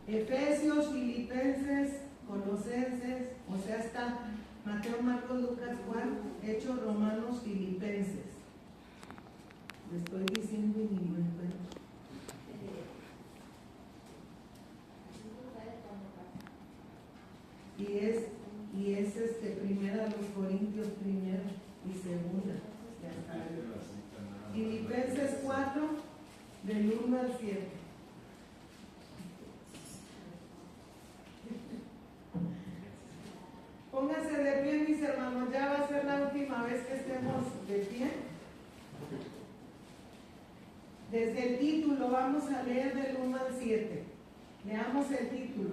Efesios, Filipenses, Colosenses, o sea, está Mateo, Marcos, Lucas, Juan, Hechos, Romanos, Filipenses. Le estoy diciendo y ni lo encuentro. Y es primera de los Corintios, primera y segunda. Ya está. Filipenses 4, del 1 al 7. Pónganse de pie, mis hermanos, ya va a ser la última vez que estemos de pie. Desde el título vamos a leer del 1 al 7. Leamos el título.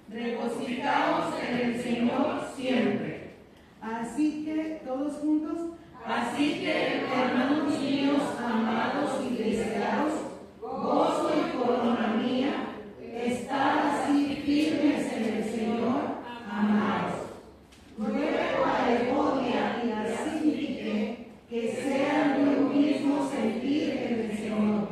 Regocijaos en el Señor siempre. Así que, todos juntos. Así que, hermanos míos, amados y deseados, gozo y corona mía, estad así firmes en el Señor, amados. Ruego a Evodia y a Síntique que sean de un mismo sentir en el Señor.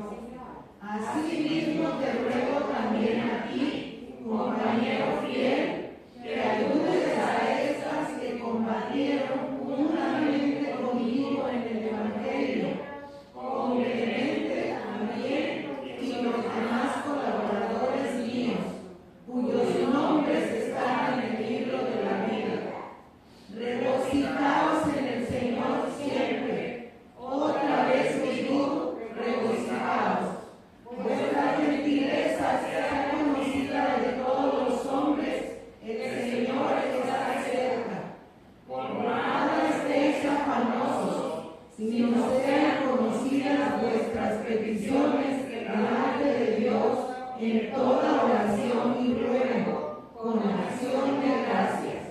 Asimismo te ruego también a ti, compañero fiel, que ayudes a estas que combatieron juntamente conmigo en el Evangelio, con Clemente también y los demás colaboradores míos, cuyos nombres están en el libro de la vida. Regocijaos en el Señor siempre. Otra vez digo, regocijaos. Vuestra gentileza sea conocida de todos los hombres, el Señor está cerca. Por nada estéis afanosos, sino sean conocidas vuestras peticiones delante de Dios en toda oración y ruego, con acción de gracias.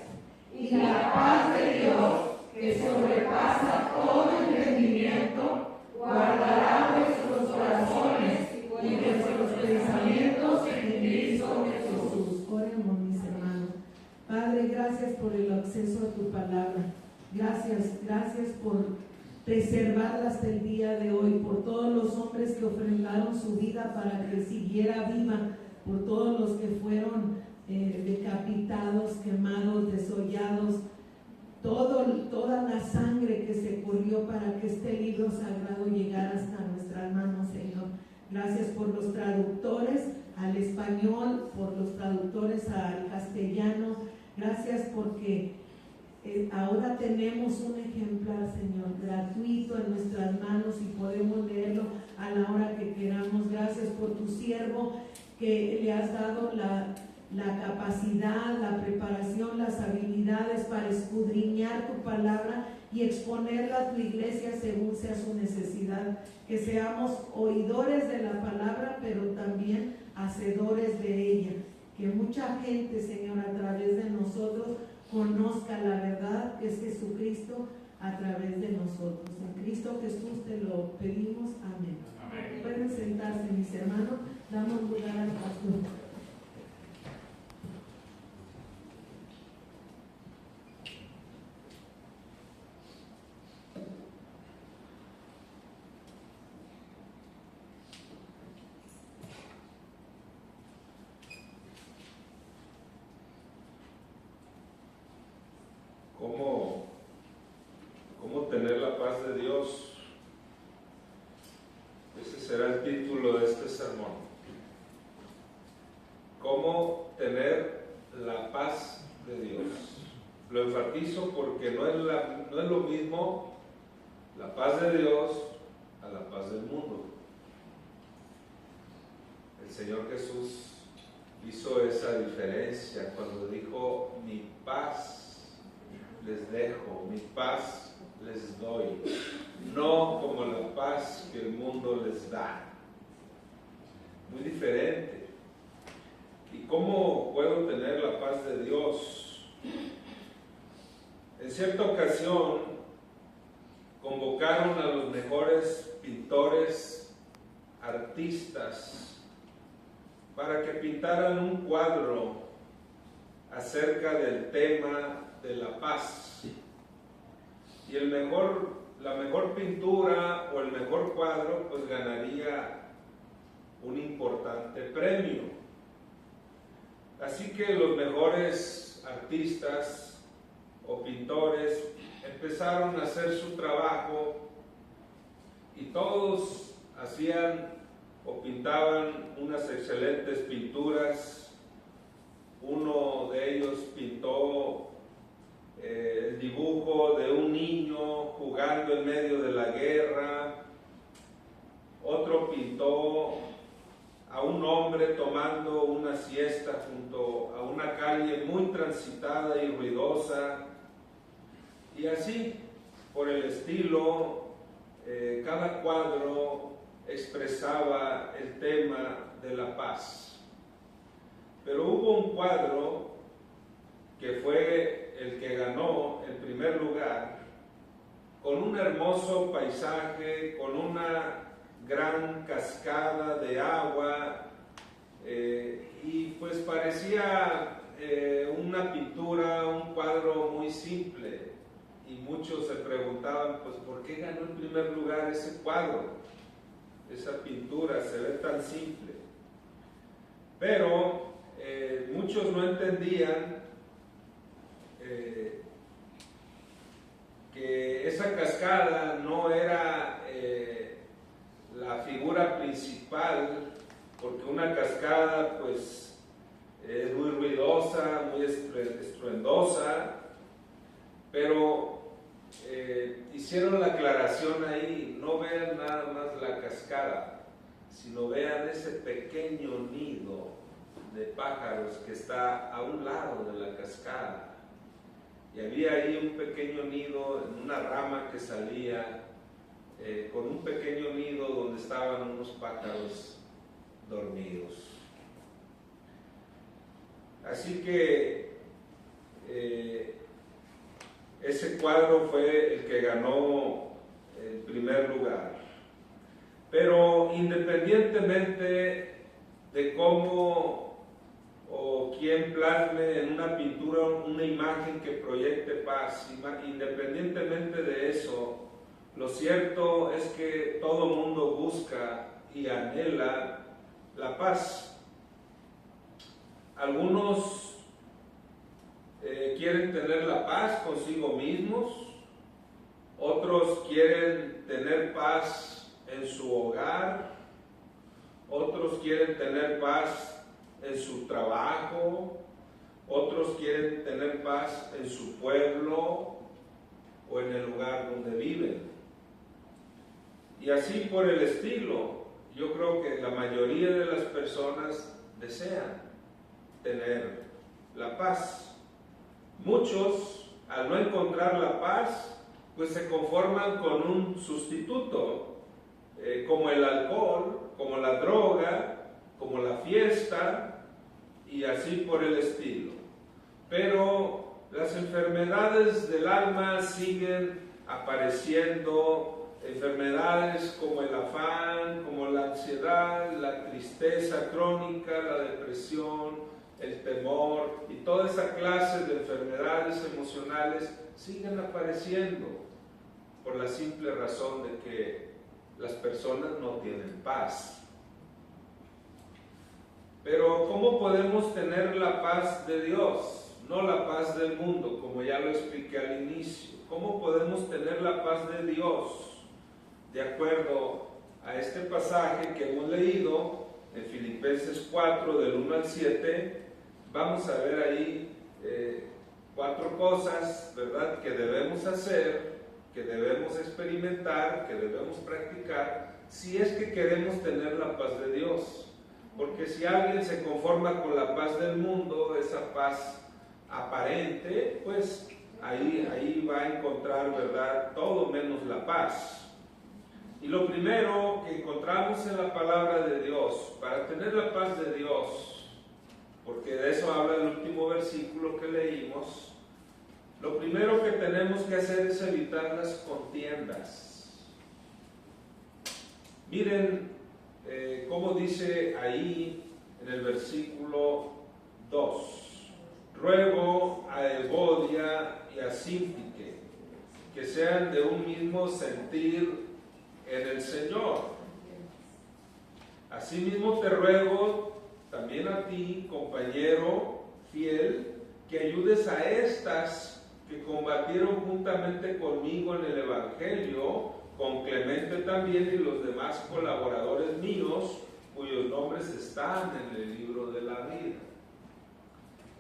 Y la paz de Dios, que sobrepasa todo entendimiento, guardará vuestros corazones y vuestros pensamientos en Cristo Jesús. Oremos, mis hermanos. Padre, gracias por el acceso a tu palabra. Gracias por preservarla hasta el día de hoy, por todos los hombres que ofrendaron su vida para que siguiera viva, por todos los que fueron decapitados, quemados, desollados, toda la sangre que se corrió para que este libro sagrado llegara hasta nuestras manos, Señor. Gracias por los traductores al español, por los traductores al castellano. Gracias porque ahora tenemos un ejemplar, Señor, gratuito en nuestras manos y podemos leerlo a la hora que queramos. Gracias por tu siervo que le has dado la capacidad, la preparación, las habilidades para escudriñar tu palabra y exponerla a tu iglesia según sea su necesidad. Que seamos oidores de la palabra, pero también hacedores de ella. Que mucha gente, Señor, a través de nosotros conozca la verdad que es Jesucristo a través de nosotros. En Cristo Jesús te lo pedimos. Amén. Amén. Pueden sentarse, mis hermanos. Damos lugar al pastor. ¿Cómo tener la paz de Dios? Ese será el título de este sermón. ¿Cómo tener la paz de Dios? Lo enfatizo porque no es lo mismo la paz de Dios a la paz del mundo. El Señor Jesús hizo esa diferencia cuando dijo: mi paz les dejo, mi paz les doy, no como la paz que el mundo les da. Muy diferente. ¿Y cómo puedo tener la paz de Dios? En cierta ocasión convocaron a los mejores pintores, artistas, para que pintaran un cuadro acerca del tema de la paz. Y la mejor pintura o el mejor cuadro pues ganaría un importante premio. Así que los mejores artistas o pintores empezaron a hacer su trabajo y todos hacían o pintaban unas excelentes pinturas. Uno de ellos pintó el dibujo de un niño jugando en medio de la guerra. Otro pintó a un hombre tomando una siesta junto a una calle muy transitada y ruidosa. Y así, por el estilo, cada cuadro expresaba el tema de la paz. Pero hubo un cuadro que fue el que ganó el primer lugar, con un hermoso paisaje, con una gran cascada de agua, y pues parecía una pintura, un cuadro muy simple, y muchos se preguntaban, pues ¿por qué ganó el primer lugar ese cuadro? Esa pintura se ve tan simple. Pero muchos no entendían que esa cascada no era la figura principal, porque una cascada pues es muy ruidosa, muy estruendosa, pero hicieron la aclaración ahí: no vean nada más la cascada, sino vean ese pequeño nido de pájaros que está a un lado de la cascada. Y había ahí un pequeño nido en una rama que salía, con un pequeño nido donde estaban unos pájaros dormidos. Así que ese cuadro fue el que ganó el primer lugar. Pero independientemente de cómo o quién plasme en una pintura una imagen que proyecte paz, independientemente de eso, lo cierto es que todo mundo busca y anhela la paz. Algunos quieren tener la paz consigo mismos, otros quieren tener paz en su hogar, otros quieren tener paz en su trabajo, otros quieren tener paz en su pueblo o en el lugar donde viven. Y así por el estilo, yo creo que la mayoría de las personas desean tener la paz. Muchos, al no encontrar la paz, pues se conforman con un sustituto, como el alcohol, como la droga, como la fiesta, y así por el estilo. Pero las enfermedades del alma siguen apareciendo, enfermedades como el afán, como la ansiedad, la tristeza crónica, la depresión, el temor y toda esa clase de enfermedades emocionales siguen apareciendo por la simple razón de que las personas no tienen paz. Pero ¿cómo podemos tener la paz de Dios? No la paz del mundo, como ya lo expliqué al inicio. ¿Cómo podemos tener la paz de Dios? De acuerdo a este pasaje que hemos leído en Filipenses 4, del 1 al 7, vamos a ver ahí 4 cosas, ¿verdad?, que debemos hacer, que debemos experimentar, que debemos practicar, si es que queremos tener la paz de Dios. Porque si alguien se conforma con la paz del mundo, esa paz aparente, pues ahí va a encontrar, ¿verdad?, todo menos la paz. Y lo primero que encontramos en la palabra de Dios, para tener la paz de Dios, porque de eso habla el último versículo que leímos, lo primero que tenemos que hacer es evitar las contiendas. Miren cómo dice ahí en el versículo 2: ruego a Evodia y a Síntique que sean de un mismo sentir en el Señor. Asimismo te ruego también a ti, compañero fiel, que ayudes a estas que combatieron juntamente conmigo en el Evangelio, con Clemente también y los demás colaboradores míos, cuyos nombres están en el libro de la vida.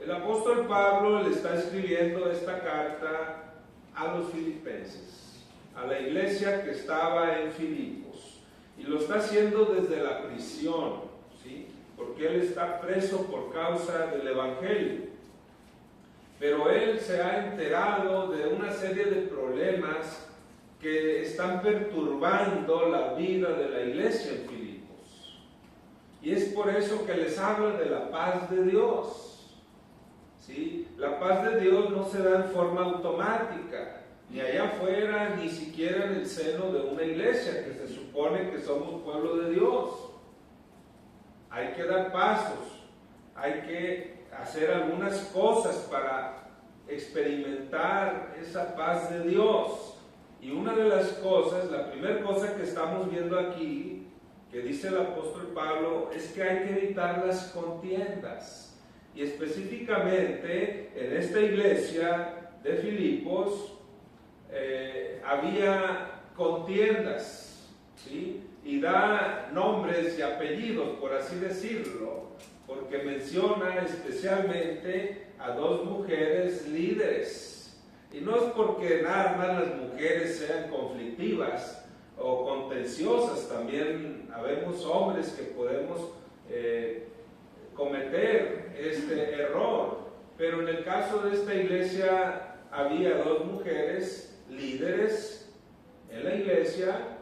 El apóstol Pablo le está escribiendo esta carta a los filipenses, a la iglesia que estaba en Filipos, y lo está haciendo desde la prisión, ¿sí? Porque él está preso por causa del Evangelio. Pero él se ha enterado de una serie de problemas que están perturbando la vida de la iglesia en Filipos. Y es por eso que les habla de la paz de Dios. ¿Sí? La paz de Dios no se da en forma automática, ni allá afuera, ni siquiera en el seno de una iglesia, que se supone que somos pueblo de Dios. Hay que dar pasos, hay que hacer algunas cosas para experimentar esa paz de Dios. Y una de las cosas, la primera cosa que estamos viendo aquí, que dice el apóstol Pablo, es que hay que evitar las contiendas. Y específicamente en esta iglesia de Filipos había contiendas, ¿sí? Y da nombres y apellidos, por así decirlo, porque menciona especialmente a dos mujeres líderes. Y no es porque nada más las mujeres sean conflictivas o contenciosas, también habemos hombres que podemos cometer este error, pero en el caso de esta iglesia había dos mujeres líderes en la iglesia,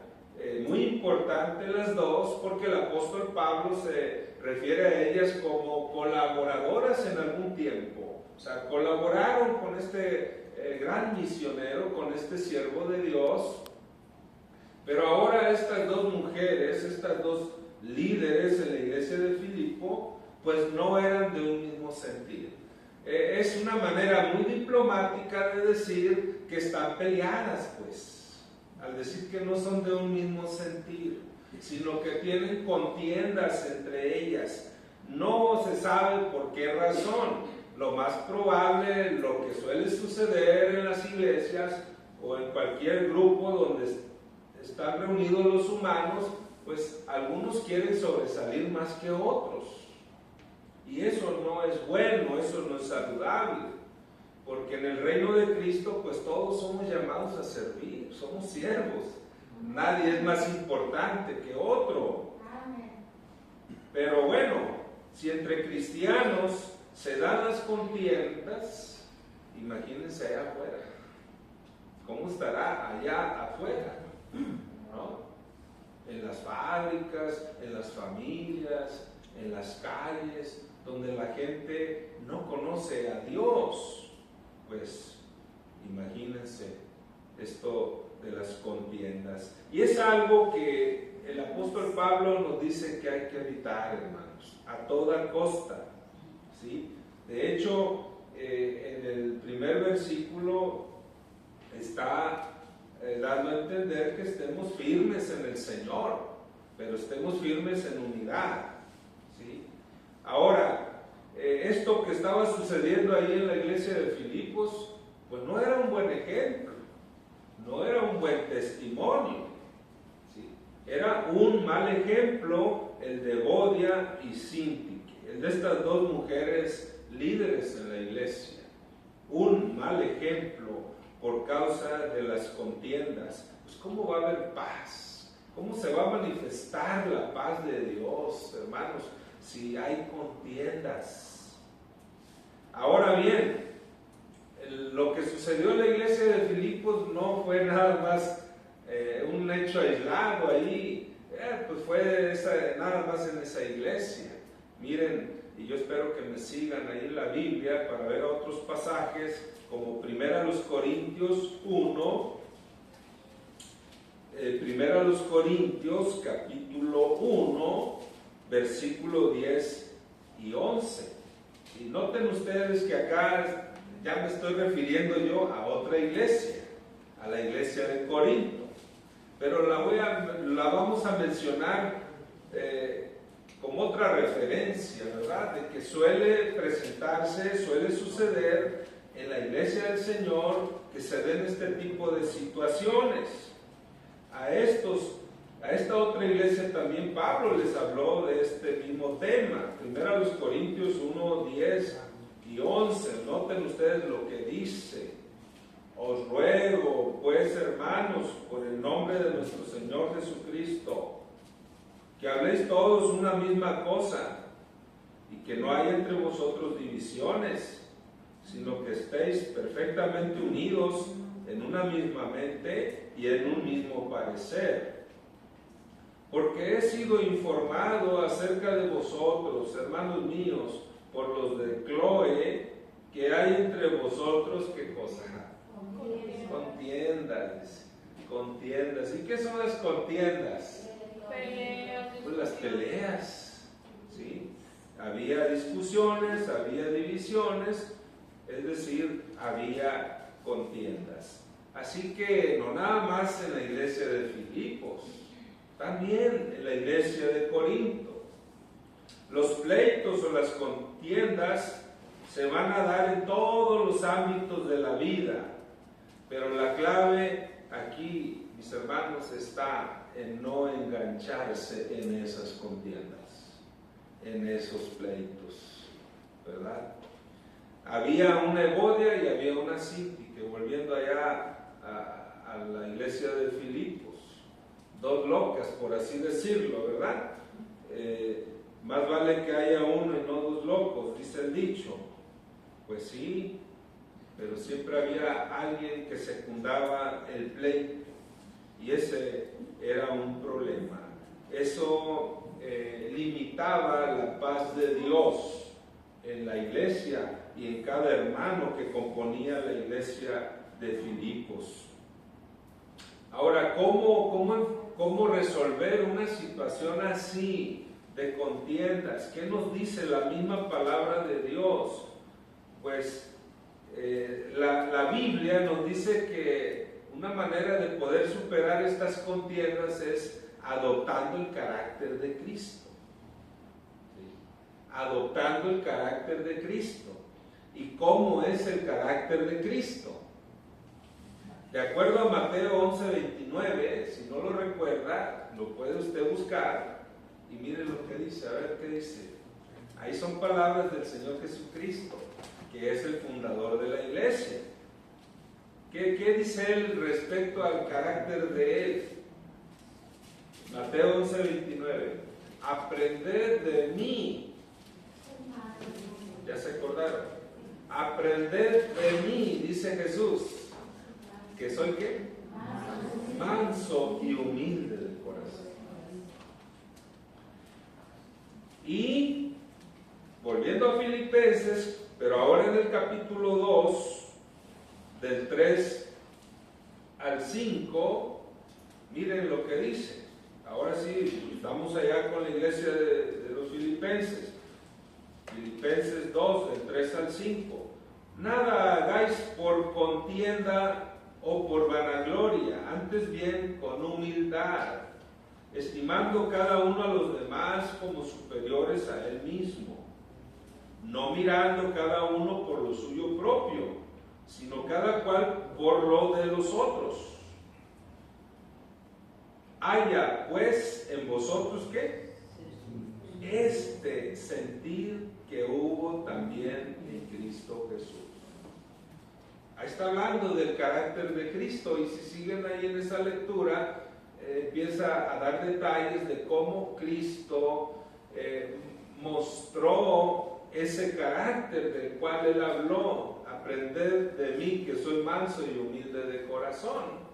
muy importantes las dos, porque el apóstol Pablo se refiere a ellas como colaboradoras en algún tiempo, o sea, colaboraron con este gran misionero, con este siervo de Dios. Pero ahora estas dos mujeres, estas dos líderes en la iglesia de Filipo, pues no eran de un mismo sentir. Es una manera muy diplomática de decir que están peleadas, pues, al decir que no son de un mismo sentir, sino que tienen contiendas entre ellas. No se sabe por qué razón. Lo más probable, lo que suele suceder en las iglesias o en cualquier grupo donde están reunidos los humanos, pues algunos quieren sobresalir más que otros. Y eso no es bueno, eso no es saludable, porque en el reino de Cristo pues todos somos llamados a servir, somos siervos, nadie es más importante que otro. Pero bueno, si entre cristianos se dan las contiendas, imagínense allá afuera, ¿cómo estará allá afuera? ¿No? En las fábricas, en las familias, en las calles, donde la gente no conoce a Dios, pues imagínense esto de las contiendas. Y es algo que el apóstol Pablo nos dice que hay que evitar, hermanos, a toda costa, ¿sí? De hecho, en el primer versículo está dando a entender que estemos firmes en el Señor, pero estemos firmes en unidad, ¿sí? Ahora, esto que estaba sucediendo ahí en la iglesia de Filipos, pues no era un buen ejemplo, no era un buen testimonio, ¿sí? Era un mal ejemplo el de Evodia y Síntique, el de estas dos mujeres líderes en la iglesia. Un mal ejemplo por causa de las contiendas. Pues ¿cómo va a haber paz? ¿Cómo se va a manifestar la paz de Dios, hermanos, si hay contiendas? Ahora bien, lo que sucedió en la iglesia de Filipos no fue nada más un hecho aislado ahí, pues fue nada más en esa iglesia. Miren, y yo espero que me sigan ahí en la Biblia para ver otros pasajes, como 1 Corintios 1, 1 Corintios capítulo 1, versículo 10 y 11. Y noten ustedes que acá ya me estoy refiriendo yo a otra iglesia, a la iglesia de Corinto, pero la vamos a mencionar como otra referencia, ¿verdad? De que suele presentarse, suele suceder en la iglesia del Señor que se den este tipo de situaciones. A esta otra iglesia también Pablo les habló de este mismo tema. Primero a los Corintios 1, 10 y 11. Noten ustedes lo que dice. Os ruego, pues, hermanos, por el nombre de nuestro Señor Jesucristo, que habléis todos una misma cosa y que no haya entre vosotros divisiones, sino que estéis perfectamente unidos en una misma mente y en un mismo parecer. Porque he sido informado acerca de vosotros, hermanos míos, por los de Cloe, que hay entre vosotros, ¿qué cosa? Contiendas. ¿Y qué son las contiendas? Pues las peleas, ¿sí? Había discusiones, había divisiones, es decir, había contiendas. Así que no nada más en la iglesia de Filipos, también en la iglesia de Corinto. Los pleitos o las contiendas se van a dar en todos los ámbitos de la vida, pero la clave aquí, mis hermanos, está en no engancharse en esas contiendas, en esos pleitos, ¿verdad? Había una Evodia y había una Síntique, volviendo allá a la iglesia de Filipos, dos locas, por así decirlo, ¿verdad? Más vale que haya uno y no dos locos, dice el dicho. Pues sí, pero siempre había alguien que secundaba el pleito, y ese era un problema. Eso limitaba la paz de Dios en la iglesia y en cada hermano que componía la iglesia de Filipos. Ahora, ¿cómo resolver una situación así de contiendas? ¿Qué nos dice la misma palabra de Dios? Pues la Biblia nos dice que una manera de poder superar estas contiendas es adoptando el carácter de Cristo. ¿Sí? Adoptando el carácter de Cristo. ¿Y cómo es el carácter de Cristo? De acuerdo a Mateo 11:29, si no lo recuerda, lo puede usted buscar y mire lo que dice, a ver qué dice. Ahí son palabras del Señor Jesucristo, que es el fundador de la iglesia. ¿Qué dice él respecto al carácter de él? Mateo 11:29. Aprended de mí. ¿Ya se acordaron? Aprended de mí, dice Jesús. ¿Que soy qué? Manso y humilde de corazón. Y volviendo a Filipenses, pero ahora en el capítulo 2, del 3 al 5, miren lo que dice. Ahora sí, estamos allá con la iglesia de los filipenses. Filipenses 2, del 3 al 5. Nada hagáis por contienda o por vanagloria, antes bien con humildad, estimando cada uno a los demás como superiores a él mismo, no mirando cada uno por lo suyo propio, sino cada cual por lo de los otros. Haya pues en vosotros ¿qué? Este sentir que hubo también en Cristo Jesús. Ahí está hablando del carácter de Cristo, y si siguen ahí en esa lectura, empieza a dar detalles de cómo Cristo mostró ese carácter del cual él habló. Aprended de mí, que soy manso y humilde de corazón.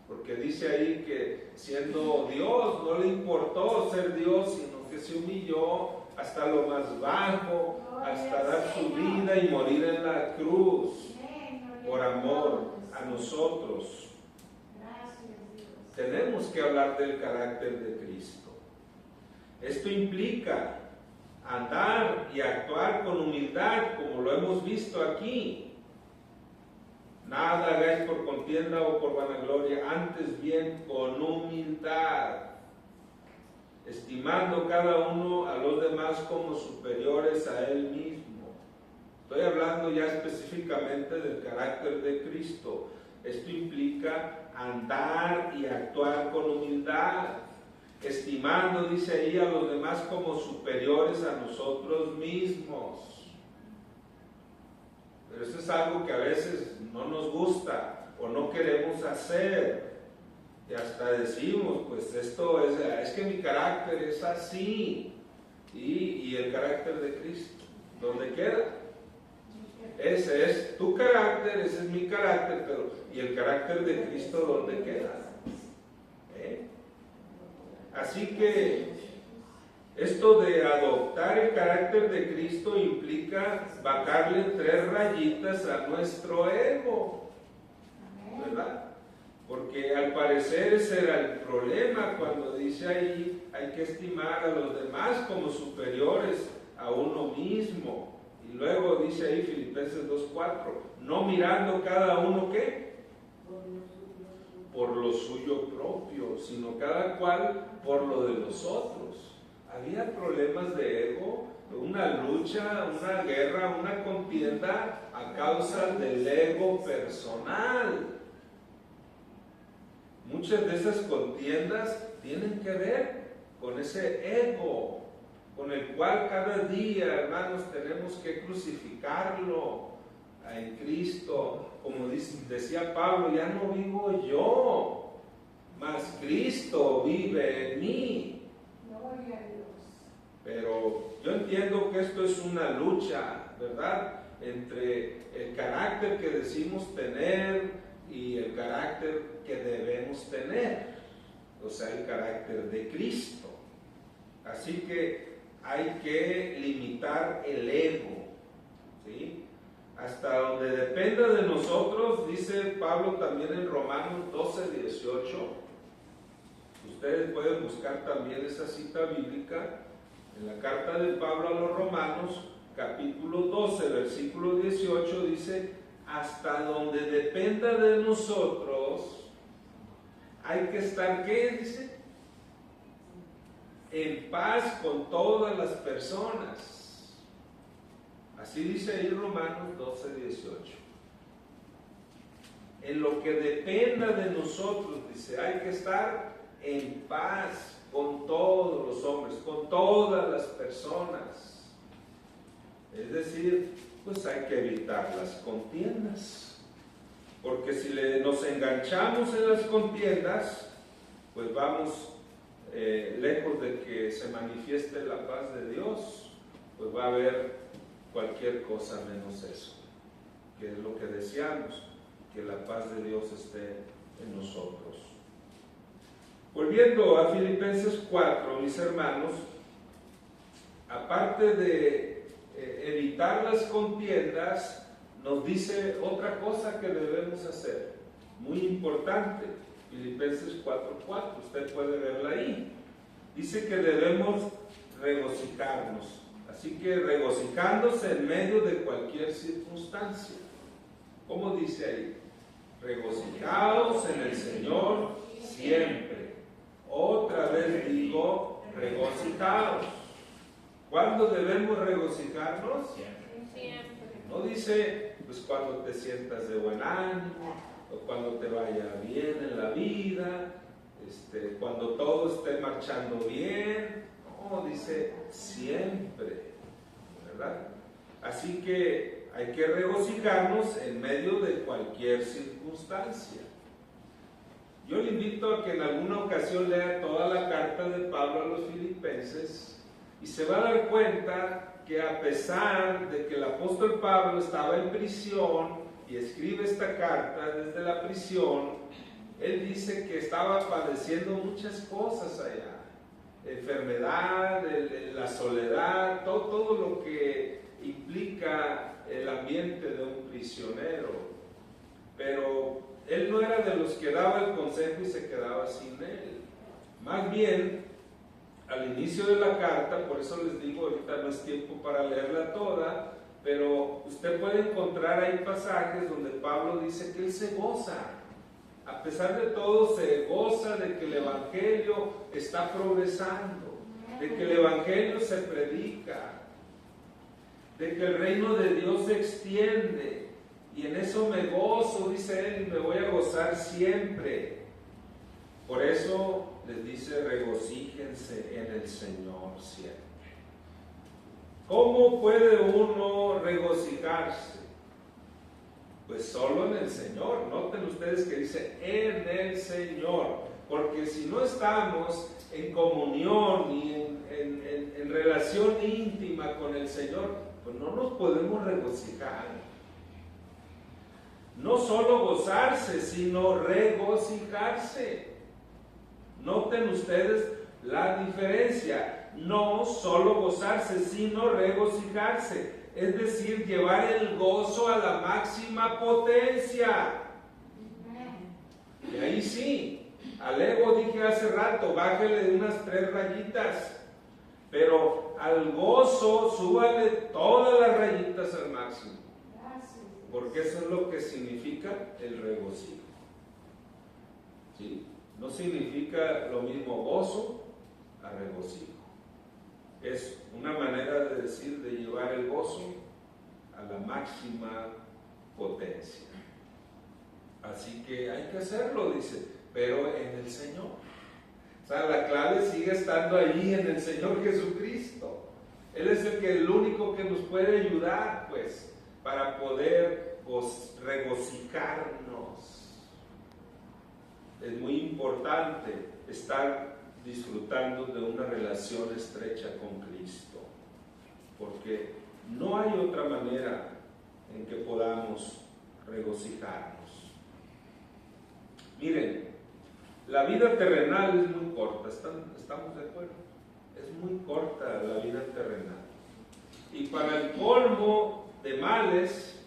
Porque dice ahí que siendo Dios, no le importó ser Dios, sino que se humilló hasta lo más bajo, hasta dar su vida y morir en la cruz por amor a nosotros. Tenemos que hablar del carácter de Cristo. Esto implica andar y actuar con humildad, como lo hemos visto aquí. Nada hagáis por contienda o por vanagloria, antes bien con humildad, estimando cada uno a los demás como superiores a él mismo. Estoy hablando ya específicamente del carácter de Cristo. Esto implica andar y actuar con humildad, estimando, dice ahí, a los demás como superiores a nosotros mismos. Pero eso es algo que a veces no nos gusta o no queremos hacer. Y hasta decimos, pues esto es que mi carácter es así. Y el carácter de Cristo, ¿dónde queda? Ese es tu carácter, ese es mi carácter, pero ¿y el carácter de Cristo dónde queda? Así que esto de adoptar el carácter de Cristo implica bajarle 3 rayitas a nuestro ego, ¿verdad? Porque al parecer ese era el problema cuando dice ahí, hay que estimar a los demás como superiores a uno mismo. Y luego dice ahí Filipenses 2:4, no mirando cada uno ¿qué? Por lo suyo propio, sino cada cual por lo de los otros. Había problemas de ego, una lucha, una guerra, una contienda a causa del ego personal. Muchas de esas contiendas tienen que ver con ese ego, con el cual cada día, hermanos, tenemos que crucificarlo en Cristo. Como decía Pablo, ya no vivo yo, mas Cristo vive en mí. Pero yo entiendo que esto es una lucha, ¿verdad? Entre el carácter que decimos tener y el carácter que debemos tener, o sea, el carácter de Cristo. Así que hay que limitar el ego, ¿sí? Hasta donde dependa de nosotros, dice Pablo también en Romanos 12:18. Ustedes pueden buscar también esa cita bíblica en la carta de Pablo a los Romanos, capítulo 12, versículo 18, dice: hasta donde dependa de nosotros, hay que estar, ¿qué dice? En paz con todas las personas. Así dice ahí Romanos 12:18. En lo que dependa de nosotros, dice, hay que estar en paz con todos los hombres, con todas las personas. Es decir, pues hay que evitar las contiendas, porque si nos enganchamos en las contiendas, pues vamos lejos de que se manifieste la paz de Dios, pues va a haber cualquier cosa menos eso, que es lo que deseamos, que la paz de Dios esté en nosotros. Volviendo a Filipenses 4, mis hermanos, aparte de evitar las contiendas, nos dice otra cosa que debemos hacer, muy importante. Filipenses 4:4, usted puede verla ahí. Dice que debemos regocijarnos. Así que regocijándose en medio de cualquier circunstancia. ¿Cómo dice ahí? Regocijaos en el Señor siempre. Otra vez digo, regocijaos. ¿Cuándo debemos regocijarnos? Siempre. No dice, pues cuando te sientas de buen ánimo, o cuando te vaya bien en la vida, cuando todo esté marchando bien. No, dice siempre, ¿verdad? Así que hay que regocijarnos en medio de cualquier circunstancia. Yo le invito a que en alguna ocasión lea toda la carta de Pablo a los Filipenses y se va a dar cuenta que a pesar de que el apóstol Pablo estaba en prisión y escribe esta carta desde la prisión, él dice que estaba padeciendo muchas cosas allá. Enfermedad, la soledad, todo lo que implica el ambiente de un prisionero. Pero él no era de los que daba el consejo y se quedaba sin él. Más bien, al inicio de la carta, por eso les digo, ahorita no es tiempo para leerla toda, pero usted puede encontrar ahí pasajes donde Pablo dice que él se goza. A pesar de todo, se goza de que el Evangelio está progresando. de que el Evangelio se predica, de que el reino de Dios se extiende, y en eso me gozo, dice él, y me voy a gozar siempre. Por eso les dice, regocíjense en el Señor siempre. ¿Cómo puede uno regocijarse? Pues solo en el Señor. Noten ustedes que dice en el Señor, porque si no estamos en comunión y en relación íntima con el Señor, pues no nos podemos regocijar. No solo gozarse, sino regocijarse. Noten ustedes la diferencia. No solo gozarse, sino regocijarse. Es decir, llevar el gozo a la máxima potencia. Y ahí sí, al ego dije hace rato, bájele de unas 3 rayitas. Pero al gozo, súbale todas las rayitas al máximo. Porque eso es lo que significa el regocijo. ¿Sí? No significa lo mismo gozo a regocijo. Es una manera de decir, de llevar el gozo a la máxima potencia. Así que hay que hacerlo, dice, pero en el Señor. O sea, la clave sigue estando allí en el Señor Jesucristo. Él es el único que nos puede ayudar, pues, para poder regocijarnos. Es muy importante estar disfrutando de una relación estrecha con Cristo, porque no hay otra manera en que podamos regocijarnos. Miren, la vida terrenal es muy corta, ¿estamos de acuerdo? Es muy corta la vida terrenal. Y para el colmo de males,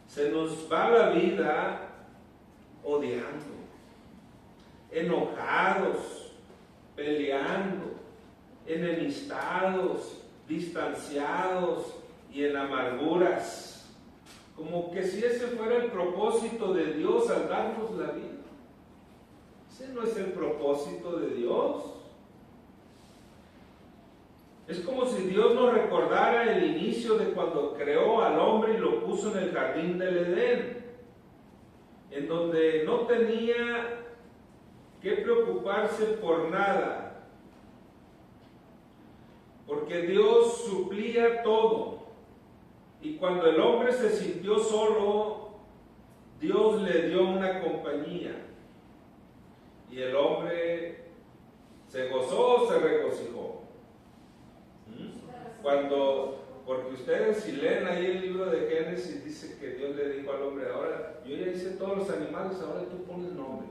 se nos va la vida odiando, enojados, peleando, enemistados, distanciados y en amarguras. Como que si ese fuera el propósito de Dios al darnos la vida. Ese no es el propósito de Dios. Es como si Dios nos recordara el inicio de cuando creó al hombre y lo puso en el jardín del Edén, en donde no tenía que preocuparse por nada, porque Dios suplía todo. Y cuando el hombre se sintió solo, Dios le dio una compañía. Y el hombre se gozó o se regocijó. Porque ustedes si leen ahí el libro de Génesis, dice que Dios le dijo al hombre, ahora yo ya hice todos los animales, ahora tú pones nombre.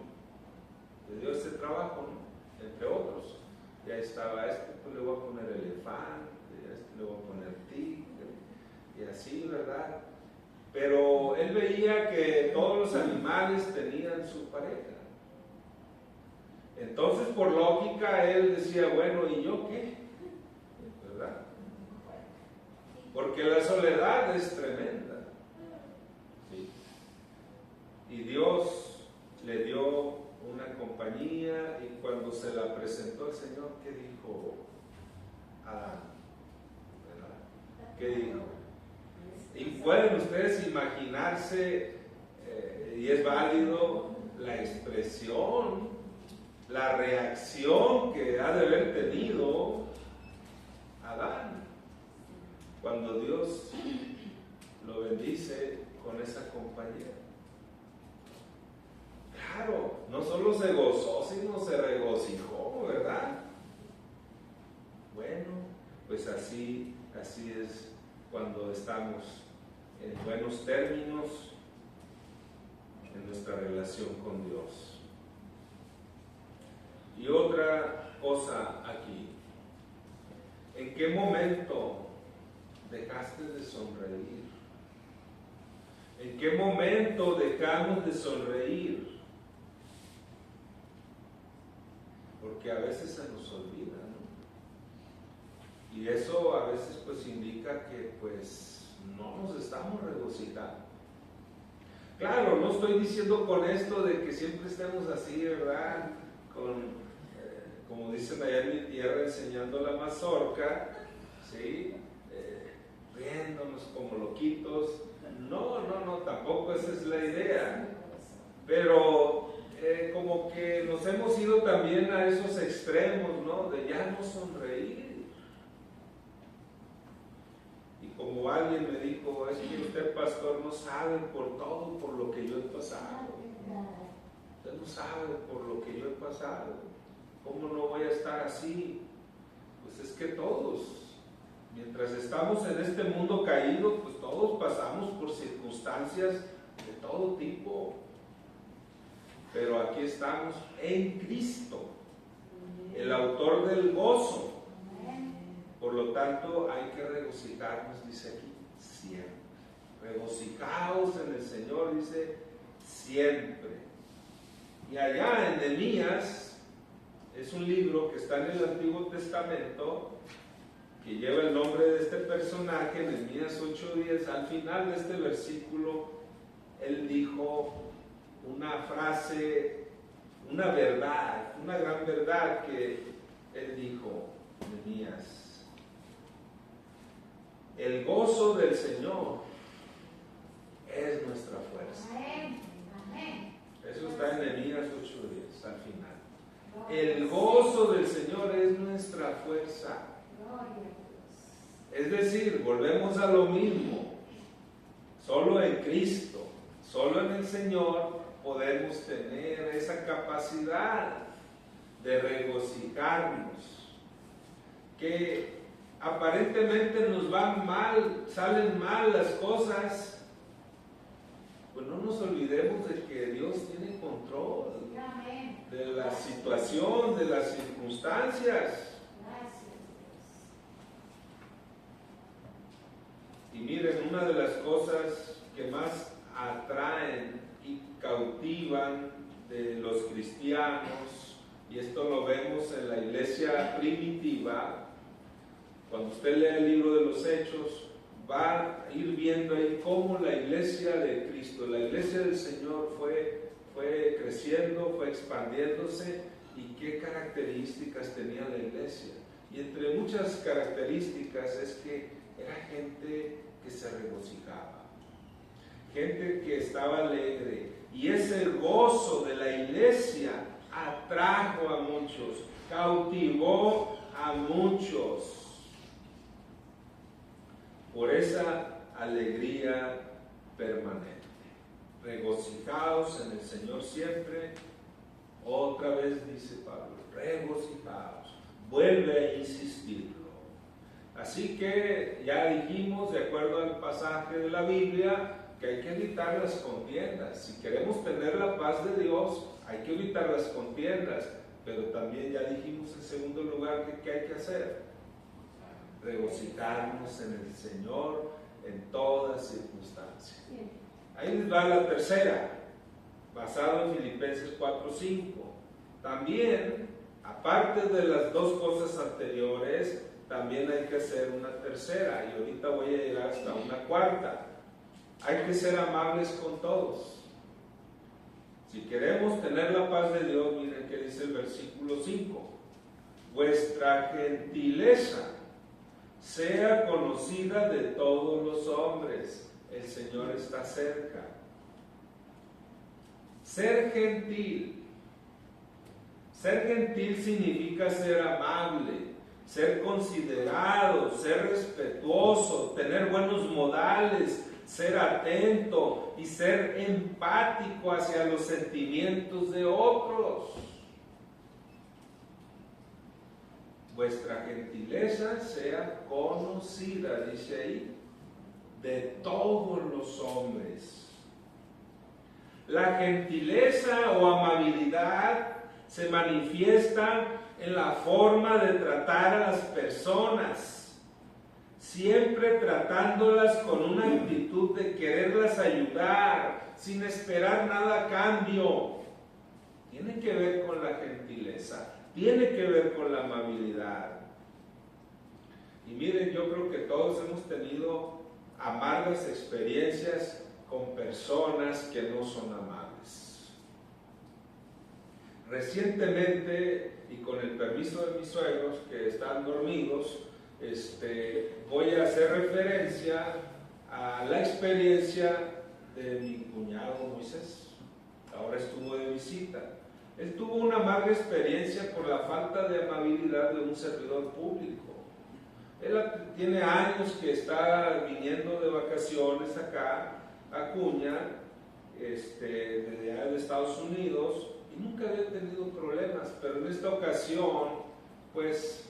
Le dio ese trabajo, ¿no? Entre otros. Ya estaba pues le voy a poner elefante, le voy a poner tigre, y así, ¿verdad? Pero él veía que todos los animales tenían su pareja. Entonces, por lógica, él decía, bueno, ¿y yo qué? ¿Verdad? Porque la soledad es tremenda. ¿Sí? Y Dios le dio una compañía, y cuando se la presentó el Señor, ¿qué dijo Adán? ¿Verdad? ¿Qué dijo? Y pueden ustedes imaginarse, y es válido, la expresión, la reacción que ha de haber tenido Adán cuando Dios lo bendice con esa compañía. Claro, no solo se gozó, sino se regocijó, ¿verdad? Bueno, pues así es cuando estamos en buenos términos en nuestra relación con Dios. Y otra cosa aquí, ¿en qué momento dejaste de sonreír? ¿En qué momento dejamos de sonreír? Porque a veces se nos olvida, ¿no? Y eso a veces pues indica que pues no nos estamos regocijando. Claro, no estoy diciendo con esto de que siempre estemos así, ¿verdad? como dicen allá en mi tierra, enseñando la mazorca, ¿sí? Riéndonos como loquitos. No, tampoco esa es la idea. Pero como que nos hemos ido también a esos extremos, ¿no? De ya no sonreír. Y como alguien me dijo, es que usted, pastor, no sabe por lo que yo he pasado. Usted no sabe por lo que yo he pasado. ¿Cómo no voy a estar así? Pues es que todos, mientras estamos en este mundo caído, pues todos pasamos por circunstancias de todo tipo. Pero aquí estamos en Cristo, el autor del gozo. Por lo tanto, hay que regocijarnos, dice aquí, siempre. Regocijaos en el Señor, dice, siempre. Y allá en Nehemías, es un libro que está en el Antiguo Testamento, que lleva el nombre de este personaje, Nehemías 8:10. Al final de este versículo, él dijo una frase, una verdad, una gran verdad que él dijo, Nehemías. El gozo del Señor es nuestra fuerza. Eso está en Nehemías 8:10 al final. El gozo del Señor es nuestra fuerza. Es decir, volvemos a lo mismo. Solo en Cristo, solo en el Señor podemos tener esa capacidad de regocijarnos. Que aparentemente nos van mal, salen mal las cosas, pues no nos olvidemos de que Dios tiene control de la situación, de las circunstancias. Y miren, una de las cosas que más atraen y cautivan de los cristianos, y esto lo vemos en la iglesia primitiva, cuando usted lee el libro de los Hechos, va a ir viendo ahí cómo la iglesia de Cristo, la iglesia del Señor fue creciendo, fue expandiéndose, y qué características tenía la iglesia. Y entre muchas características es que era gente que se regocijaba, gente que estaba alegre, y ese gozo de la iglesia atrajo a muchos, cautivó a muchos por esa alegría permanente. Regocijaos en el Señor siempre. Otra vez dice Pablo, regocijaos. Vuelve a insistirlo. Así que ya dijimos, de acuerdo al pasaje de la Biblia, que hay que evitar las contiendas. Si queremos tener la paz de Dios, hay que evitar las contiendas. Pero también ya dijimos en segundo lugar que ¿qué hay que hacer? Regocijarnos en el Señor en todas circunstancias. Ahí les va la tercera, basado en Filipenses 4:5. También, aparte de las dos cosas anteriores, también hay que hacer una tercera, y ahorita voy a llegar hasta una cuarta. Hay que ser amables con todos. Si queremos tener la paz de Dios, miren que dice el versículo 5: vuestra gentileza sea conocida de todos los hombres. El Señor está cerca. Ser gentil significa ser amable, ser considerado, ser respetuoso, tener buenos modales, ser atento y ser empático hacia los sentimientos de otros. Vuestra gentileza sea conocida, dice ahí, de todos los hombres. La gentileza o amabilidad se manifiesta en la forma de tratar a las personas, siempre tratándolas con una actitud de quererlas ayudar, sin esperar nada a cambio. Tiene que ver con la gentileza, tiene que ver con la amabilidad. Y miren, yo creo que todos hemos tenido amargas experiencias con personas que no son amables. recientemente, y con el permiso de mis suegros que están dormidos, voy a hacer referencia a la experiencia de mi cuñado Moisés. Ahora estuvo de visita. Él tuvo una amarga experiencia por la falta de amabilidad de un servidor público. Él tiene años que está viniendo de vacaciones acá, a Acuña, desde allá de Estados Unidos, y nunca había tenido problemas, pero en esta ocasión, pues,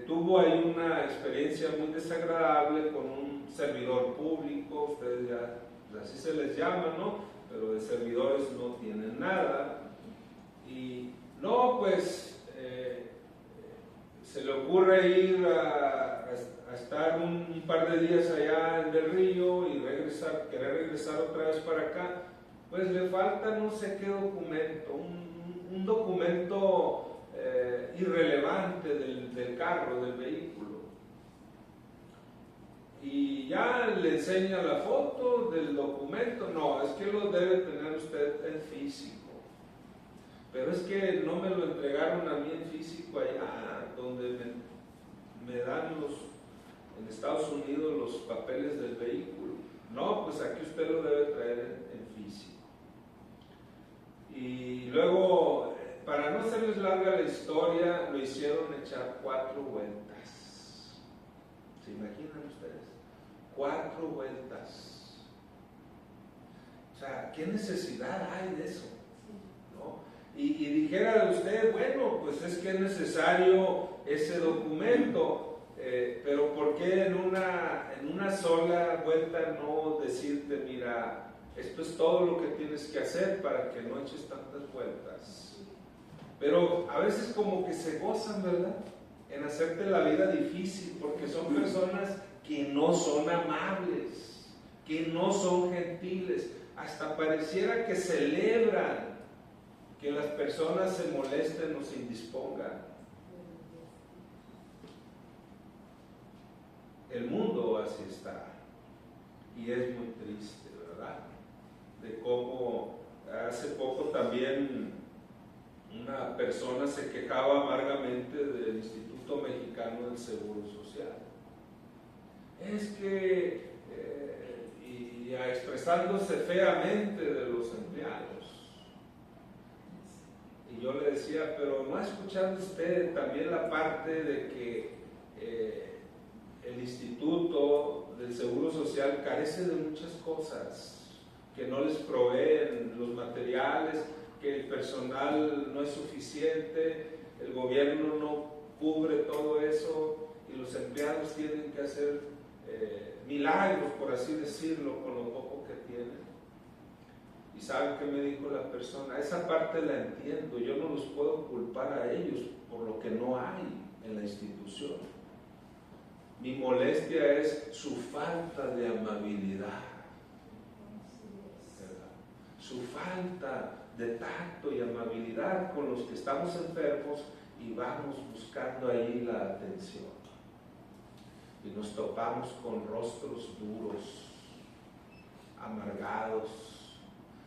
tuvo ahí una experiencia muy desagradable con un servidor público. Ustedes ya, pues así se les llama, ¿no? Pero de servidores no tienen nada. Y no, pues, se le ocurre ir a estar un par de días allá en Del Río y querer regresar otra vez para acá. Pues le falta no sé qué documento, un documento irrelevante del carro, del vehículo. Y ya le enseña la foto del documento. No, es que lo debe tener usted en físico. Pero es que no me lo entregaron a mí en físico allá, donde me dan en Estados Unidos los papeles del vehículo. No, pues aquí usted lo debe traer en físico. Y luego, para no hacerles larga la historia, lo hicieron echar 4 vueltas. ¿Se imaginan ustedes? 4 vueltas. O sea, ¿qué necesidad hay de eso? ¿No? Y dijera usted, bueno, pues es que es necesario ese documento, pero ¿por qué en una sola vuelta no decirte, mira, esto es todo lo que tienes que hacer para que no eches tantas vueltas? Pero a veces como que se gozan, ¿verdad?, en hacerte la vida difícil, porque son personas que no son amables, que no son gentiles, hasta pareciera que celebran que las personas se molesten o se indispongan. El mundo así está, y es muy triste, ¿verdad? De cómo hace poco también una persona se quejaba amargamente del Instituto Mexicano del Seguro Social. Es que, y expresándose feamente de los empleados. Y yo le decía, pero ¿no ha escuchado usted también la parte de que el Instituto del Seguro Social carece de muchas cosas, que no les proveen los materiales, que el personal no es suficiente, el gobierno no cubre todo eso y los empleados tienen que hacer milagros, por así decirlo, con lo poco que tienen? ¿Y saben qué me dijo la persona? Esa parte la entiendo, yo no los puedo culpar a ellos por lo que no hay en la institución. Mi molestia es su falta de amabilidad, ¿verdad? Su falta de tacto y amabilidad con los que estamos enfermos y vamos buscando ahí la atención. Y nos topamos con rostros duros, amargados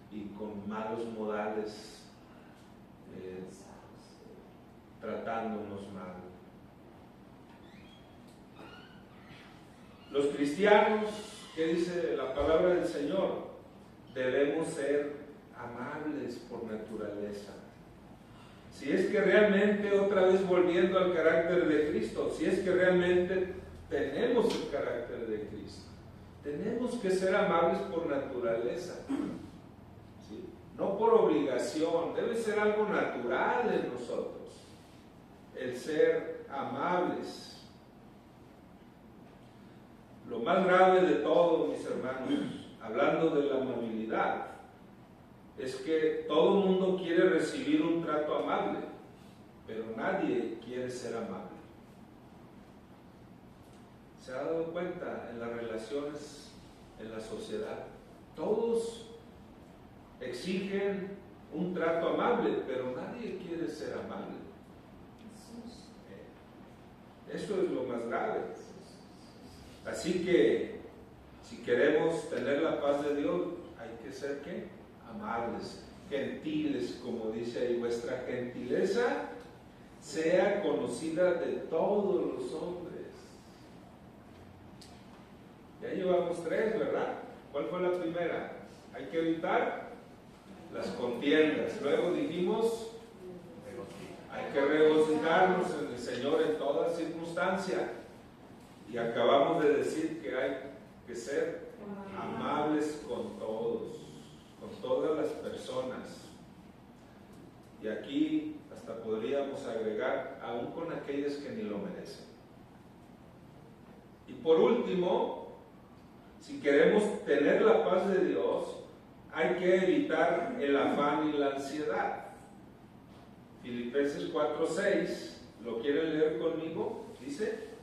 y con malos modales, tratándonos mal. Los cristianos, ¿qué dice la palabra del Señor? Debemos ser amables por naturaleza. Si es que realmente, otra vez volviendo al carácter de Cristo, si es que realmente tenemos el carácter de Cristo, tenemos que ser amables por naturaleza, ¿sí? No por obligación, debe ser algo natural en nosotros, el ser amables. Lo más grave de todo, mis hermanos, hablando de la amabilidad, es que todo el mundo quiere recibir un trato amable, pero nadie quiere ser amable. ¿Se ha dado cuenta en las relaciones en la sociedad? Todos exigen un trato amable, pero nadie quiere ser amable. Eso es lo más grave. Así que, si queremos tener la paz de Dios, hay que ser, ¿qué? Amables. gentiles, como dice ahí, vuestra gentileza sea conocida de todos los hombres. Ya llevamos 3, ¿verdad? ¿Cuál fue la primera? Hay que evitar las contiendas. Luego dijimos, hay que regocijarnos en el Señor en toda circunstancia. Y acabamos de decir que hay que ser amables con todos, con todas las personas. Y aquí hasta podríamos agregar, aún con aquellas que ni lo merecen. Y por último, si queremos tener la paz de Dios, hay que evitar el afán y la ansiedad. Filipenses 4:6, ¿lo quieren leer conmigo? Dice,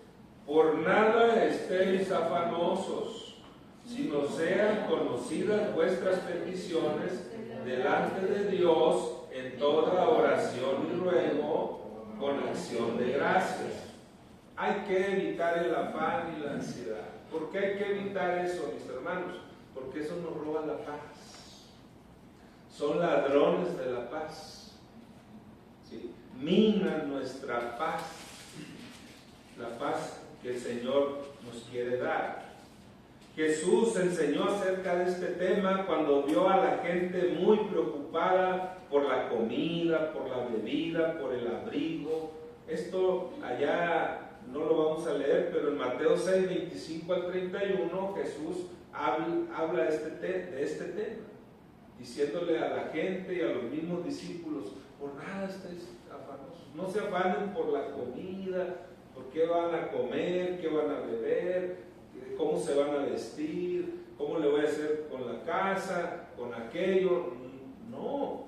por nada estéis afanosos, sino sean conocidas vuestras peticiones delante de Dios en toda oración y ruego con acción de gracias. Hay que evitar el afán y la ansiedad. ¿Por qué hay que evitar eso, mis hermanos? Porque eso nos roba la paz. Son ladrones de la paz. ¿Sí? Minan nuestra paz. La paz que el Señor nos quiere dar. Jesús enseñó acerca de este tema cuando vio a la gente muy preocupada por la comida, por la bebida, por el abrigo. Esto allá no lo vamos a leer, pero en Mateo 6, 25 al 31, Jesús habla de este tema, diciéndole a la gente y a los mismos discípulos, por nada estéis afanosos, no se afanen por la comida, por qué van a comer, qué van a beber, cómo se van a vestir, cómo le voy a hacer con la casa, con aquello. No,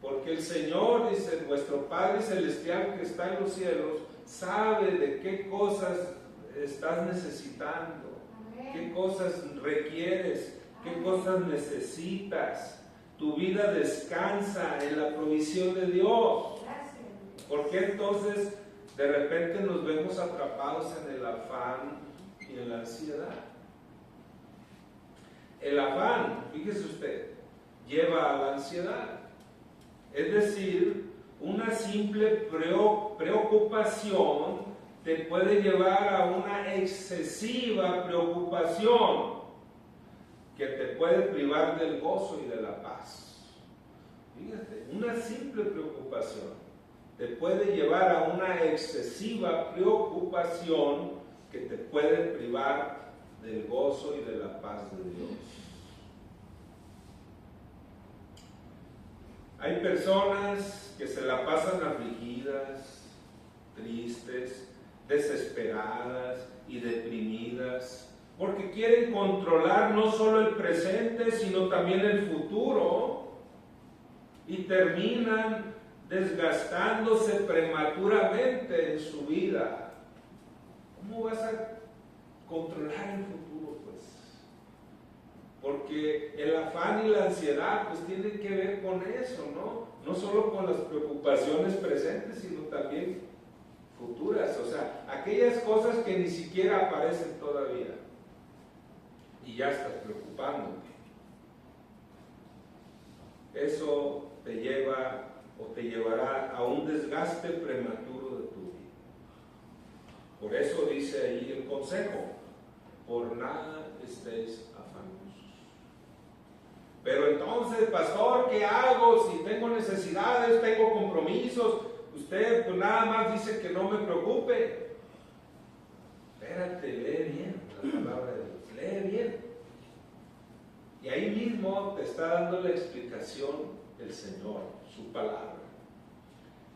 porque el Señor, dice, vuestro Padre Celestial que está en los cielos, sabe de qué cosas estás necesitando, qué cosas requieres, qué cosas necesitas. Tu vida descansa en la provisión de Dios. ¿Por qué entonces de repente nos vemos atrapados en el afán y en la ansiedad? El afán, fíjese usted, lleva a la ansiedad. Es decir, una simple preocupación te puede llevar a una excesiva preocupación que te puede privar del gozo y de la paz. Fíjate, una simple preocupación te puede llevar a una excesiva preocupación que te puede privar del gozo y de la paz de Dios. Hay personas que se la pasan afligidas, tristes, desesperadas y deprimidas, porque quieren controlar no solo el presente, sino también el futuro, y terminan desgastándose prematuramente en su vida. ¿Cómo vas a controlar el futuro, pues? Porque el afán y la ansiedad pues tienen que ver con eso, ¿no? No solo con las preocupaciones presentes, sino también futuras, o sea, aquellas cosas que ni siquiera aparecen todavía y ya estás preocupándote. Eso te lleva o te llevará a un desgaste prematuro de tu vida. Por eso dice ahí el consejo, por nada estéis afanosos. Pero entonces, pastor, ¿qué hago? Si tengo necesidades, tengo compromisos, usted pues nada más dice que no me preocupe. Espérate, lee bien la palabra de Dios, lee bien. Y ahí mismo te está dando la explicación el Señor, su palabra.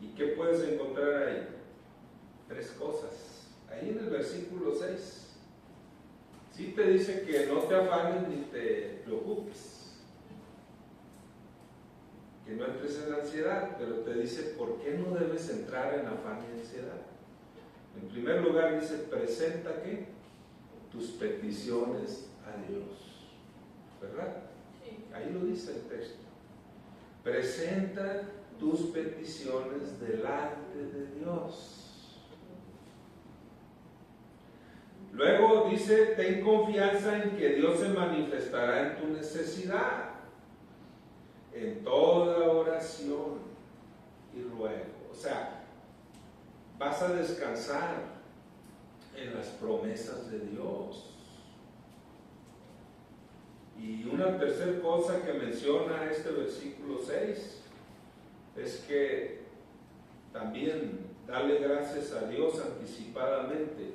¿Y qué puedes encontrar ahí? 3 cosas. Ahí en el versículo 6. Sí te dice que no te afanes ni te preocupes, que no entres en ansiedad, pero te dice por qué no debes entrar en afán y ansiedad. En primer lugar dice, presenta ¿qué? Tus peticiones a Dios, ¿verdad? Sí. Ahí lo dice el texto. Presenta tus peticiones delante de Dios. Luego dice, ten confianza en que Dios se manifestará en tu necesidad. en toda oración y ruego. O sea, vas a descansar en las promesas de Dios. Y una tercera cosa que menciona este versículo 6 es que también dale gracias a Dios anticipadamente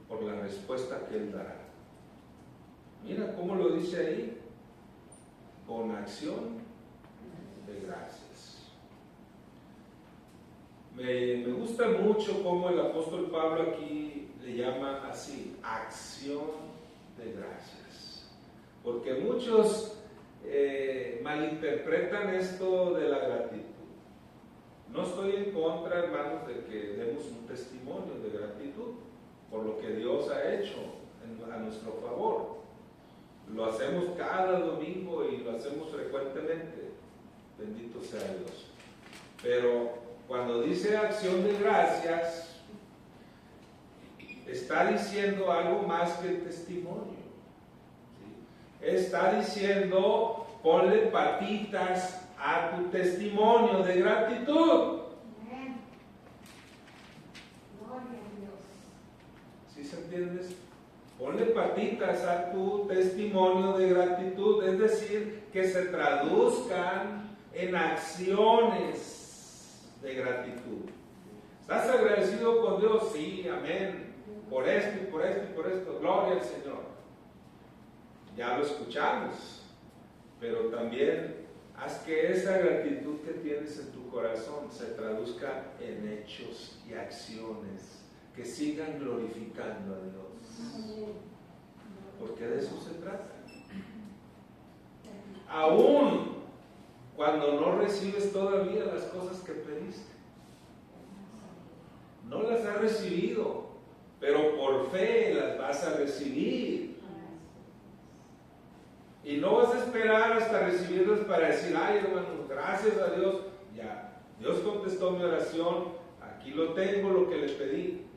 por la respuesta que Él dará. Mira cómo lo dice ahí, con acción de gracias. Me gusta mucho cómo el apóstol Pablo aquí le llama así, acción de gracias. Porque muchos malinterpretan esto de la gratitud. No estoy en contra, hermanos, de que demos un testimonio de gratitud por lo que Dios ha hecho a nuestro favor. Lo hacemos cada domingo y lo hacemos frecuentemente. Bendito sea Dios. Pero cuando dice acción de gracias, está diciendo algo más que el testimonio. ¿Sí? Está diciendo, ponle patitas a tu testimonio de gratitud. ¿Sí se entiende? Ponle patitas a tu testimonio de gratitud, es decir, que se traduzcan en acciones de gratitud. ¿Estás agradecido con Dios? Sí, amén. Por esto y por esto y por esto. Gloria al Señor. Ya lo escuchamos, pero también haz que esa gratitud que tienes en tu corazón se traduzca en hechos y acciones que sigan glorificando a Dios. Porque de eso se trata. Aún cuando no recibes todavía las cosas que pediste, no las has recibido, pero por fe las vas a recibir. Y no vas a esperar hasta recibirlas para decir, ay hermano, gracias a Dios, ya, Dios contestó mi oración, aquí lo tengo, lo que le pedí.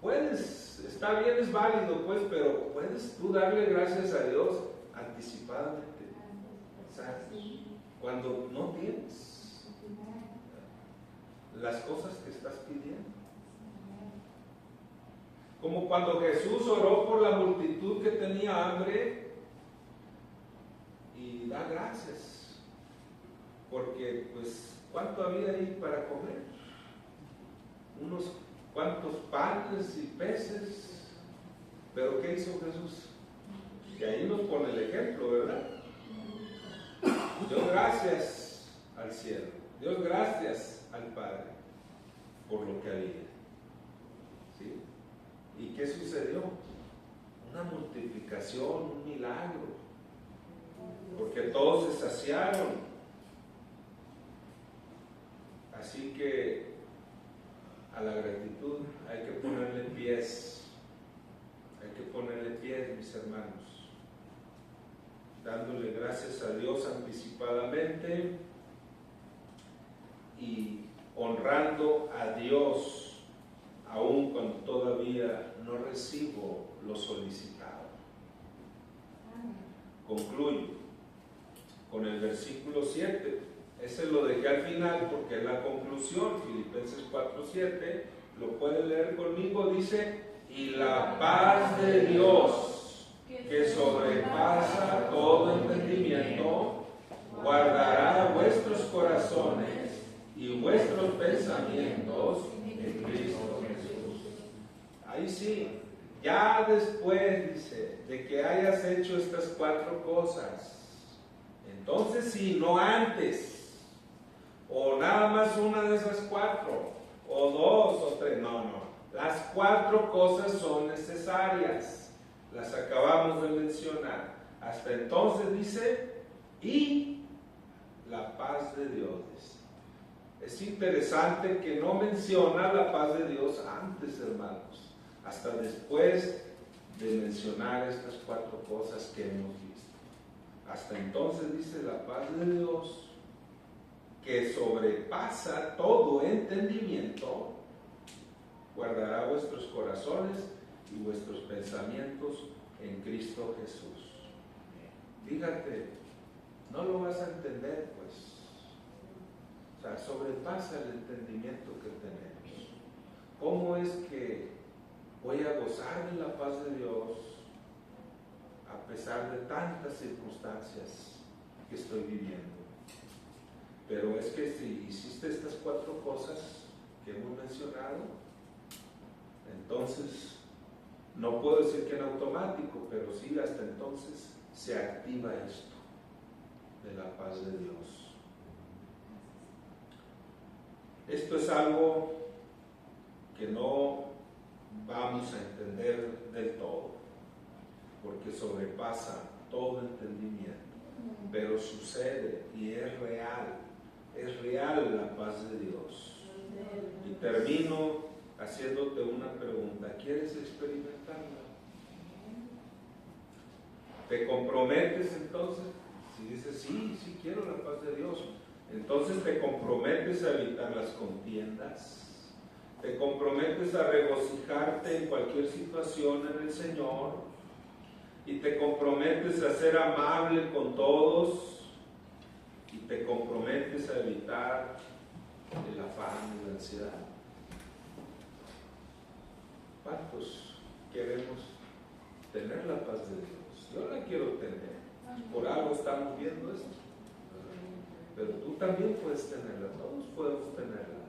Puedes, está bien, es válido, pues, pero puedes tú darle gracias a Dios anticipadamente. O sea, cuando no tienes las cosas que estás pidiendo. Como cuando Jesús oró por la multitud que tenía hambre y da gracias. Porque, pues, ¿cuánto había ahí para comer? Unos cuantos panes y peces. Pero ¿qué hizo Jesús? Y ahí nos pone el ejemplo, ¿verdad? Dios gracias al cielo, Dios gracias al Padre por lo que había. ¿Sí? ¿Y qué sucedió? Una multiplicación, un milagro, porque todos se saciaron. Así que a la gratitud hay que ponerle pies, mis hermanos, dándole gracias a Dios anticipadamente y honrando a Dios aun cuando todavía no recibo lo solicitado. Concluyo con el versículo 7. Ese lo dejé al final porque es la conclusión. Filipenses 4:7, lo puede leer conmigo, dice: y la paz de Dios, que sobrepasa todo entendimiento, guardará vuestros corazones y vuestros pensamientos en Cristo Jesús. Ahí sí, ya después dice de que hayas hecho estas 4 cosas, entonces sí, no antes, o nada más una de esas 4, o 2 o 3, no. Las 4 cosas son necesarias, las acabamos de mencionar. Hasta entonces dice, y la paz de Dios. Es interesante que no menciona la paz de Dios antes, hermanos, hasta después de mencionar estas 4 cosas que hemos visto. Hasta entonces dice la paz de Dios, que sobrepasa todo entendimiento, guardará vuestros corazones y vuestros pensamientos en Cristo Jesús. Fíjate no lo vas a entender, pues. O sea, sobrepasa el entendimiento que tenemos. ¿Cómo es que voy a gozar de la paz de Dios a pesar de tantas circunstancias que estoy viviendo? Pero es que si hiciste estas 4 cosas que hemos mencionado, entonces, no puedo decir que en automático, pero sí, hasta entonces se activa esto de la paz de Dios. Esto es algo que no vamos a entender del todo, porque sobrepasa todo entendimiento, pero sucede y es real la paz de Dios. Y termino haciéndote una pregunta: ¿quieres experimentarla? ¿Te comprometes entonces? Si dices, sí quiero la paz de Dios, entonces te comprometes a evitar las contiendas, te comprometes a regocijarte en cualquier situación en el Señor, y te comprometes a ser amable con todos, y te comprometes a evitar el afán y la ansiedad. ¿Cuántos queremos tener la paz de Dios? Yo la quiero tener. Por algo estamos viendo esto. Pero tú también puedes tenerla, todos podemos tenerla.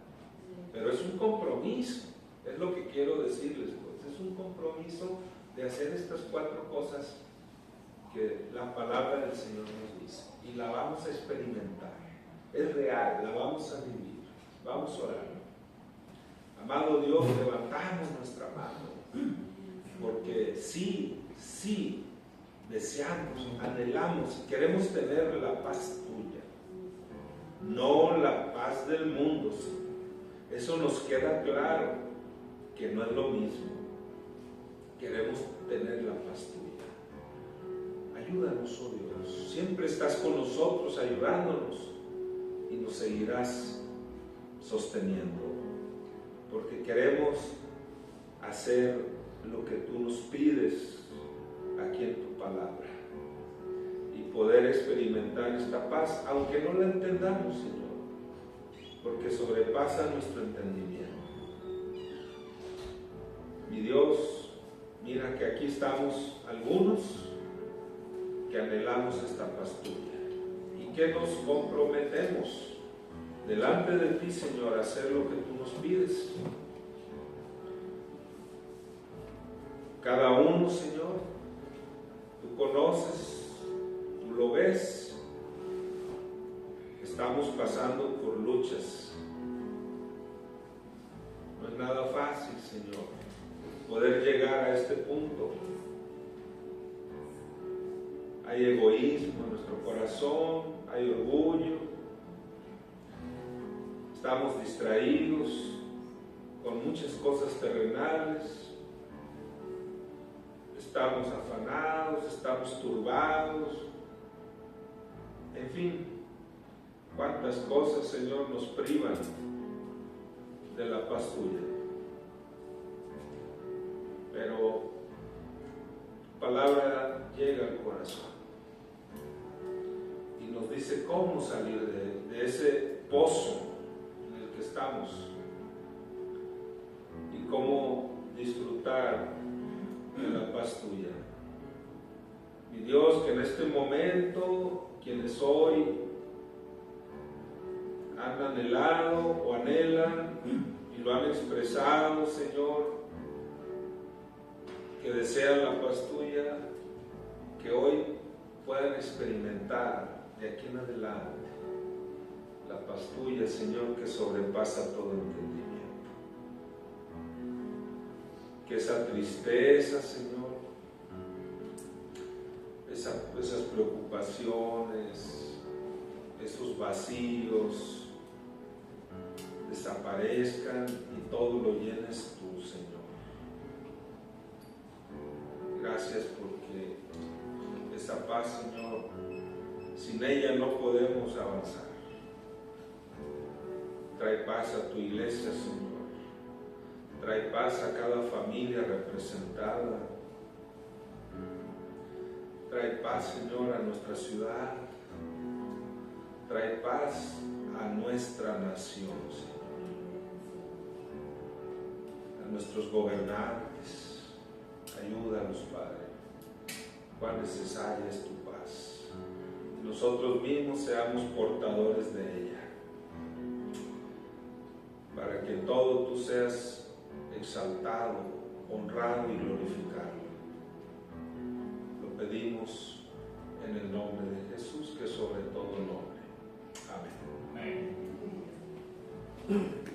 Pero es un compromiso, es lo que quiero decirles, pues. Es un compromiso de hacer estas 4 cosas que la palabra del Señor nos dice. Y la vamos a experimentar. Es real, la vamos a vivir. Vamos a orar. Amado Dios, levantamos nuestra mano, porque sí, deseamos, anhelamos y queremos tener la paz tuya, no la paz del mundo, Señor. Eso nos queda claro, que no es lo mismo. Queremos tener la paz tuya. Ayúdanos, oh Dios, siempre estás con nosotros, ayudándonos, y nos seguirás sosteniendo, porque queremos hacer lo que tú nos pides aquí en tu palabra y poder experimentar esta paz, aunque no la entendamos, Señor, porque sobrepasa nuestro entendimiento. Mi Dios, mira que aquí estamos algunos que anhelamos esta paz tuya y que nos comprometemos delante de ti, Señor, a hacer lo que tú nos pides. Cada uno, Señor, tú conoces, tú lo ves. Estamos pasando por luchas. No es nada fácil, Señor, poder llegar a este punto. Hay egoísmo en nuestro corazón, hay orgullo. Estamos distraídos con muchas cosas terrenales. Estamos afanados, estamos turbados. En fin, cuántas cosas, Señor, nos privan de la paz tuya. Pero tu palabra llega al corazón y nos dice cómo salir de ese pozo en el que estamos y cómo disfrutar de la paz tuya. Mi Dios, que en este momento quienes hoy han anhelado o anhelan y lo han expresado, Señor, que desean la paz tuya, que hoy puedan experimentar de aquí en adelante la paz tuya, Señor, que sobrepasa todo entendimiento. Que esa tristeza, Señor, esas preocupaciones, esos vacíos desaparezcan y todo lo llenes tú, Señor. Gracias porque esa paz, Señor, sin ella no podemos avanzar. Trae paz a tu iglesia, Señor. Trae paz a cada familia representada. Trae paz, Señor, a nuestra ciudad. Trae paz a nuestra nación, Señor, a nuestros gobernantes. Ayúdanos, Padre. Cuán necesaria es tu paz. Nosotros mismos seamos portadores de ella, para que en todo tú seas exaltado, honrado y glorificado. Lo pedimos en el nombre de Jesús, que sobre todo nombre. Amén. Amén.